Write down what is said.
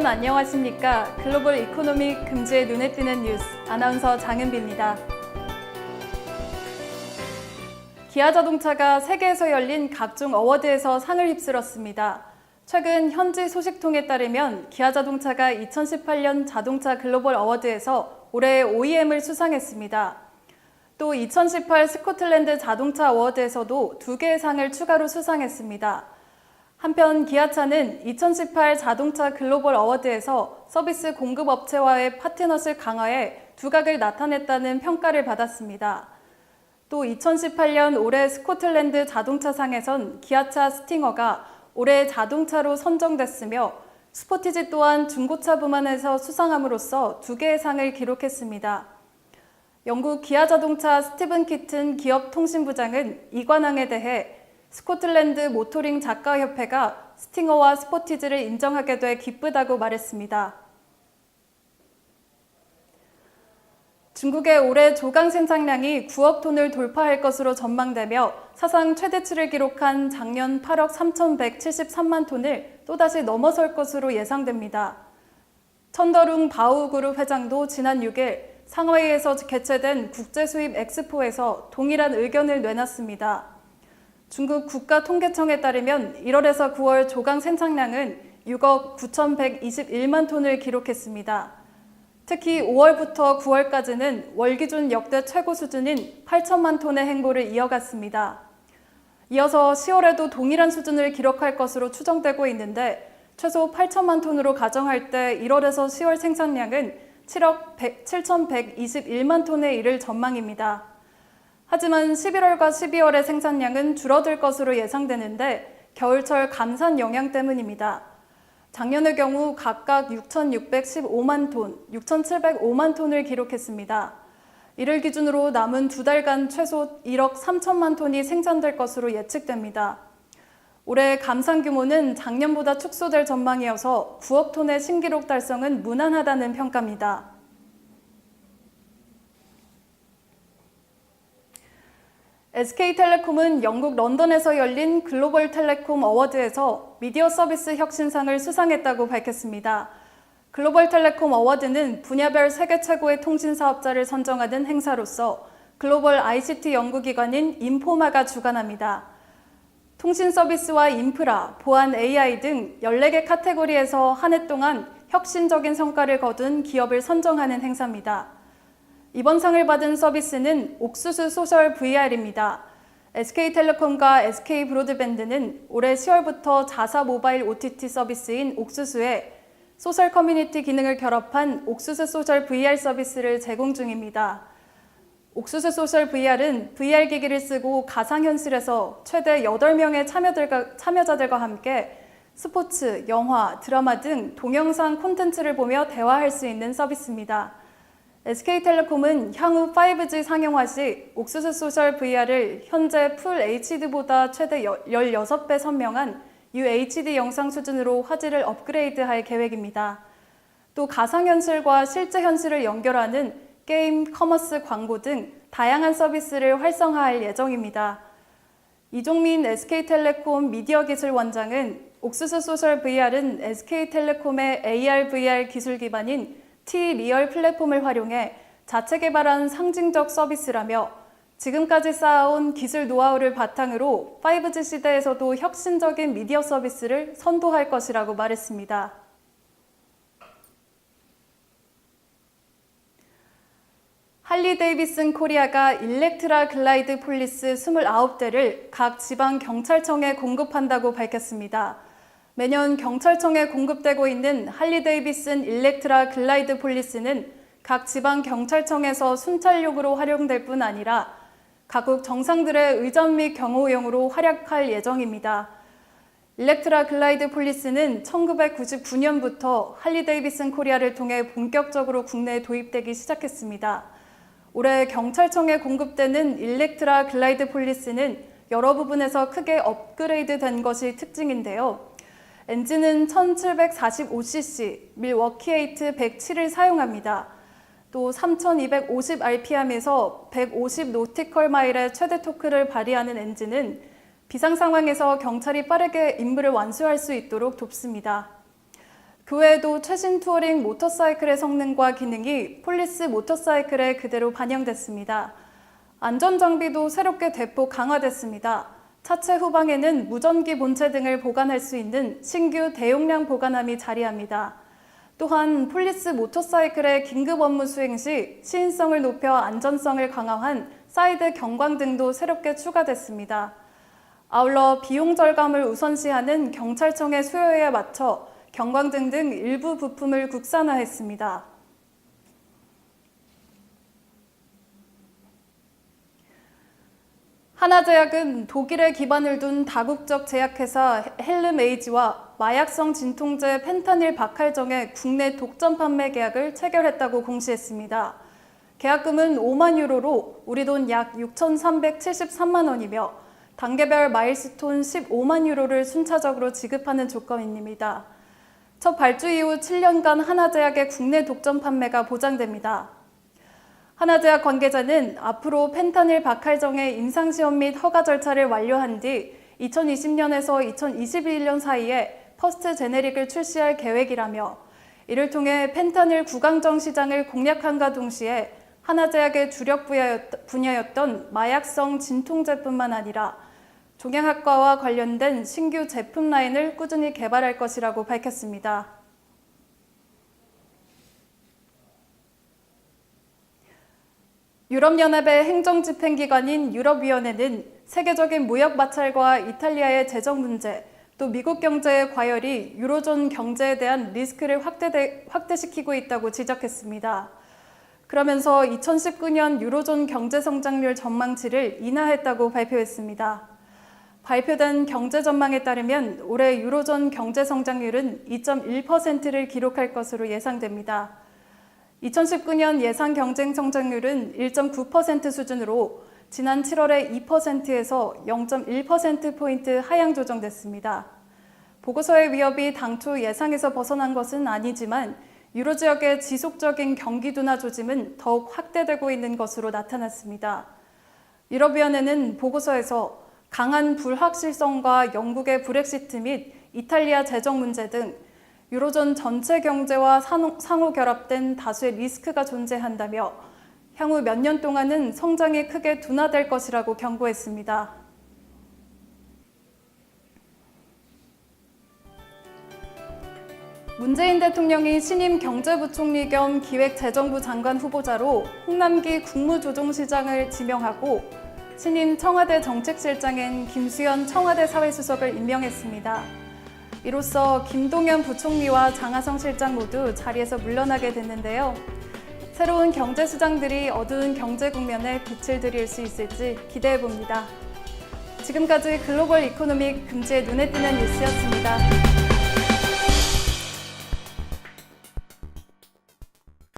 안녕하십니까? 글로벌 이코노믹 금주에 눈에 띄는 뉴스 아나운서 장은비입니다. 기아자동차가 세계에서 열린 각종 어워드에서 상을 휩쓸었습니다. 최근 현지 소식통에 따르면 기아자동차가 2018년 자동차 글로벌 어워드에서 올해의 OEM을 수상했습니다. 또 2018 스코틀랜드 자동차 어워드에서도 2개의 상을 추가로 수상했습니다. 한편 기아차는 2018 자동차 글로벌 어워드에서 서비스 공급업체와의 파트너십 강화에 두각을 나타냈다는 평가를 받았습니다. 또 2018년 올해 스코틀랜드 자동차상에선 기아차 스팅어가 올해의 자동차로 선정됐으며 스포티지 또한 중고차 부문에서 수상함으로써 2개의 상을 기록했습니다. 영국 기아자동차 스티븐 키튼 기업통신부장은 이 관왕에 대해 스코틀랜드 모토링 작가협회가 스팅어와 스포티지를 인정하게 돼 기쁘다고 말했습니다. 중국의 올해 조강 생산량이 9억 톤을 돌파할 것으로 전망되며 사상 최대치를 기록한 작년 8억 3,173만 톤을 또다시 넘어설 것으로 예상됩니다. 천더룽 바우그룹 회장도 지난 6일 상하이에서 개최된 국제수입 엑스포에서 동일한 의견을 내놨습니다. 중국 국가통계청에 따르면 1월에서 9월 조강 생산량은 6억 9,121만 톤을 기록했습니다. 특히 5월부터 9월까지는 월 기준 역대 최고 수준인 8천만 톤의 행보를 이어갔습니다. 이어서 10월에도 동일한 수준을 기록할 것으로 추정되고 있는데 최소 8천만 톤으로 가정할 때 1월에서 10월 생산량은 7억 7,121만 톤에 이를 전망입니다. 하지만 11월과 12월의 생산량은 줄어들 것으로 예상되는데 겨울철 감산 영향 때문입니다. 작년의 경우 각각 6,615만 톤, 6,705만 톤을 기록했습니다. 이를 기준으로 남은 2달간 최소 1억 3천만 톤이 생산될 것으로 예측됩니다. 올해 감산 규모는 작년보다 축소될 전망이어서 9억 톤의 신기록 달성은 무난하다는 평가입니다. SK텔레콤은 영국 런던에서 열린 글로벌 텔레콤 어워드에서 미디어 서비스 혁신상을 수상했다고 밝혔습니다. 글로벌 텔레콤 어워드는 분야별 세계 최고의 통신 사업자를 선정하는 행사로서 글로벌 ICT 연구기관인 인포마가 주관합니다. 통신 서비스와 인프라, 보안 AI 등 14개 카테고리에서 한 해 동안 혁신적인 성과를 거둔 기업을 선정하는 행사입니다. 이번 상을 받은 서비스는 옥수수 소셜 VR입니다. SK텔레콤과 SK브로드밴드는 올해 10월부터 자사 모바일 OTT 서비스인 옥수수에 소셜 커뮤니티 기능을 결합한 옥수수 소셜 VR 서비스를 제공 중입니다. 옥수수 소셜 VR은 VR 기기를 쓰고 가상현실에서 최대 8명의 참여자들과 함께 스포츠, 영화, 드라마 등 동영상 콘텐츠를 보며 대화할 수 있는 서비스입니다. SK텔레콤은 향후 5G 상용화 시 옥수수 소셜 VR을 현재 풀 HD보다 최대 16배 선명한 UHD 영상 수준으로 화질을 업그레이드할 계획입니다. 또 가상현실과 실제 현실을 연결하는 게임, 커머스, 광고 등 다양한 서비스를 활성화할 예정입니다. 이종민 SK텔레콤 미디어기술원장은 옥수수 소셜 VR은 SK텔레콤의 AR, VR 기술 기반인 T-리얼 플랫폼을 활용해 자체 개발한 상징적 서비스라며 지금까지 쌓아온 기술 노하우를 바탕으로 5G 시대에서도 혁신적인 미디어 서비스를 선도할 것이라고 말했습니다. 할리-데이비슨 코리아가 일렉트라 글라이드 폴리스 29대를 각 지방 경찰청에 공급한다고 밝혔습니다. 매년 경찰청에 공급되고 있는 할리-데이비슨 일렉트라 글라이드 폴리스는 각 지방 경찰청에서 순찰용으로 활용될 뿐 아니라 각국 정상들의 의전 및 경호용으로 활약할 예정입니다. 일렉트라 글라이드 폴리스는 1999년부터 할리-데이비슨 코리아를 통해 본격적으로 국내에 도입되기 시작했습니다. 올해 경찰청에 공급되는 일렉트라 글라이드 폴리스는 여러 부분에서 크게 업그레이드된 것이 특징인데요. 엔진은 1745cc, 밀워키8 107을 사용합니다. 또 3250rpm에서 150 노티컬 마일의 최대 토크를 발휘하는 엔진은 비상 상황에서 경찰이 빠르게 임무를 완수할 수 있도록 돕습니다. 그 외에도 최신 투어링 모터사이클의 성능과 기능이 폴리스 모터사이클에 그대로 반영됐습니다. 안전장비도 새롭게 대폭 강화됐습니다. 차체 후방에는 무전기 본체 등을 보관할 수 있는 신규 대용량 보관함이 자리합니다. 또한 폴리스 모터사이클의 긴급 업무 수행 시 시인성을 높여 안전성을 강화한 사이드 경광등도 새롭게 추가됐습니다. 아울러 비용 절감을 우선시하는 경찰청의 수요에 맞춰 경광등 등 일부 부품을 국산화했습니다. 하나제약은 독일에 기반을 둔 다국적 제약회사 헬름에이지와 마약성 진통제 펜타닐 박할정의 국내 독점 판매 계약을 체결했다고 공시했습니다. 계약금은 5만 유로로 우리 돈 약 6,373만 원이며 단계별 마일스톤 15만 유로를 순차적으로 지급하는 조건입니다. 첫 발주 이후 7년간 하나제약의 국내 독점 판매가 보장됩니다. 하나제약 관계자는 앞으로 펜타닐 박할정의 임상시험 및 허가 절차를 완료한 뒤 2020년에서 2021년 사이에 퍼스트 제네릭을 출시할 계획이라며 이를 통해 펜타닐 구강정 시장을 공략함과 동시에 하나제약의 주력 분야였던 마약성 진통제뿐만 아니라 종양학과와 관련된 신규 제품 라인을 꾸준히 개발할 것이라고 밝혔습니다. 유럽연합의 행정집행기관인 유럽위원회는 세계적인 무역 마찰과 이탈리아의 재정 문제, 또 미국 경제의 과열이 유로존 경제에 대한 리스크를 확대시키고 있다고 지적했습니다. 그러면서 2019년 유로존 경제 성장률 전망치를 인하했다고 발표했습니다. 발표된 경제 전망에 따르면 올해 유로존 경제 성장률은 2.1%를 기록할 것으로 예상됩니다. 2019년 예상 경쟁 성장률은 1.9% 수준으로 지난 7월에 2%에서 0.1%포인트 하향 조정됐습니다. 보고서의 위협이 당초 예상에서 벗어난 것은 아니지만 유로 지역의 지속적인 경기 둔화 조짐은 더욱 확대되고 있는 것으로 나타났습니다. 유럽위원회는 보고서에서 강한 불확실성과 영국의 브렉시트 및 이탈리아 재정 문제 등 유로존 전체 경제와 상호 결합된 다수의 리스크가 존재한다며 향후 몇 년 동안은 성장이 크게 둔화될 것이라고 경고했습니다. 문재인 대통령이 신임 경제부총리 겸 기획재정부 장관 후보자로 홍남기 국무조정시장을 지명하고 신임 청와대 정책실장인 김수현 청와대 사회수석을 임명했습니다. 이로써 김동연 부총리와 장하성 실장 모두 자리에서 물러나게 됐는데요. 새로운 경제수장들이 어두운 경제 국면에 빛을 들일 수 있을지 기대해봅니다. 지금까지 글로벌 이코노믹 금지의 눈에 띄는 뉴스였습니다.